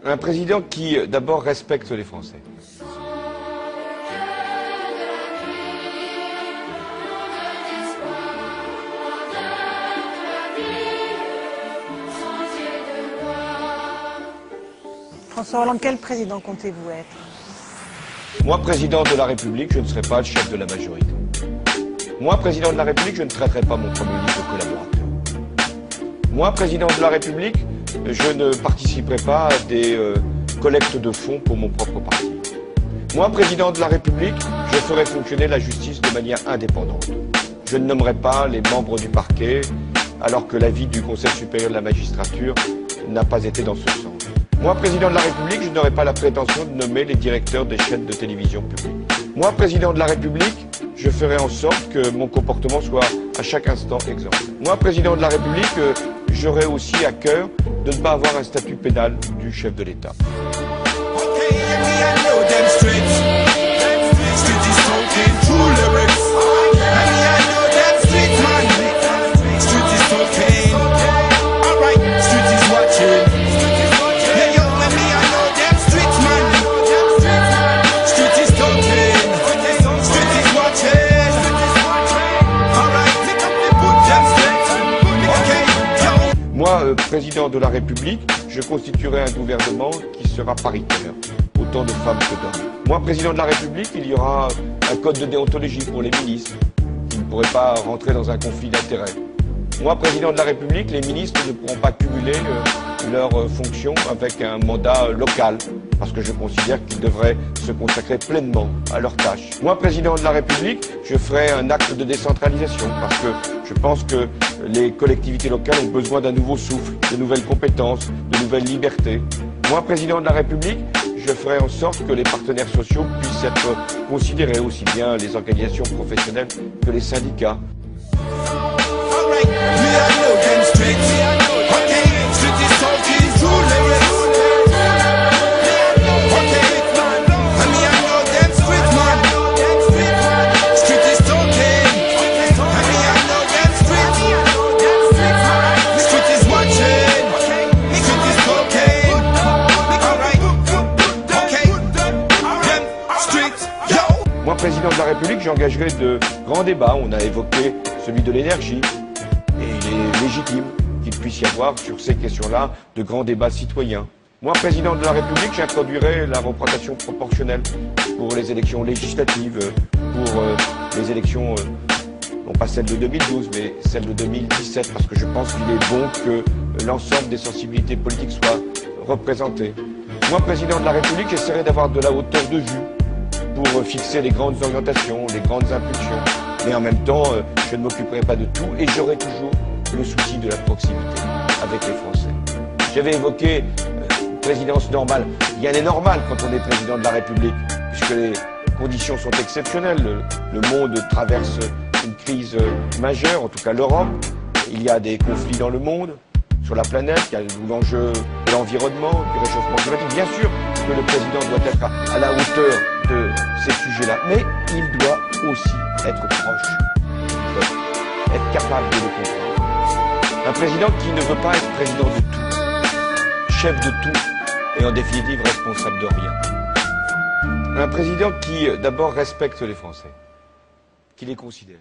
Un président qui, d'abord, respecte les Français. François Hollande, quel président comptez-vous être? Moi, président de la République, je ne serai pas le chef de la majorité. Moi, président de la République, je ne traiterai pas mon Premier ministre de collaborateur. Moi, président de la République, je ne participerai pas à des collectes de fonds pour mon propre parti. Moi, président de la République, je ferai fonctionner la justice de manière indépendante. Je ne nommerai pas les membres du parquet, alors que l'avis du Conseil supérieur de la magistrature n'a pas été dans ce sens. Moi, président de la République, je n'aurai pas la prétention de nommer les directeurs des chaînes de télévision publiques. Moi, président de la République, je ferai en sorte que mon comportement soit à chaque instant exemplaire. Moi, président de la République, j'aurai aussi à cœur de ne pas avoir un statut pénal du chef de l'État. Moi, président de la République, je constituerai un gouvernement qui sera paritaire, autant de femmes que d'hommes. Moi, président de la République, il y aura un code de déontologie pour les ministres, qui ne pourraient pas rentrer dans un conflit d'intérêts. Moi, président de la République, les ministres ne pourront pas cumuler leurs fonctions avec un mandat local, parce que je considère qu'ils devraient se consacrer pleinement à leurs tâches. Moi, président de la République, je ferai un acte de décentralisation, parce que je pense que les collectivités locales ont besoin d'un nouveau souffle, de nouvelles compétences, de nouvelles libertés. Moi, président de la République, je ferai en sorte que les partenaires sociaux puissent être considérés, aussi bien les organisations professionnelles que les syndicats. Moi, président de la République, j'engagerai de grands débats. On a évoqué celui de l'énergie, et il est légitime qu'il puisse y avoir sur ces questions-là de grands débats citoyens. Moi, président de la République, j'introduirai la représentation proportionnelle pour les élections législatives, pour les élections, non pas celles de 2012, mais celles de 2017, parce que je pense qu'il est bon que l'ensemble des sensibilités politiques soient représentées. Moi, président de la République, j'essaierai d'avoir de la hauteur de vue pour fixer les grandes orientations, les grandes impulsions. Mais en même temps, je ne m'occuperai pas de tout et j'aurai toujours le souci de la proximité avec les Français. J'avais évoqué une présidence normale. Rien n'est normal quand on est président de la République, puisque les conditions sont exceptionnelles. Le monde traverse une crise majeure, en tout cas l'Europe. Il y a des conflits dans le monde, sur la planète, il y a l'enjeu de l'environnement, du réchauffement climatique. Bien sûr que le président doit être à la hauteur de ces sujets-là, mais il doit aussi être proche du peuple, être capable de le comprendre. Un président qui ne veut pas être président de tout, chef de tout, et en définitive responsable de rien. Un président qui, d'abord, respecte les Français, qui les considère.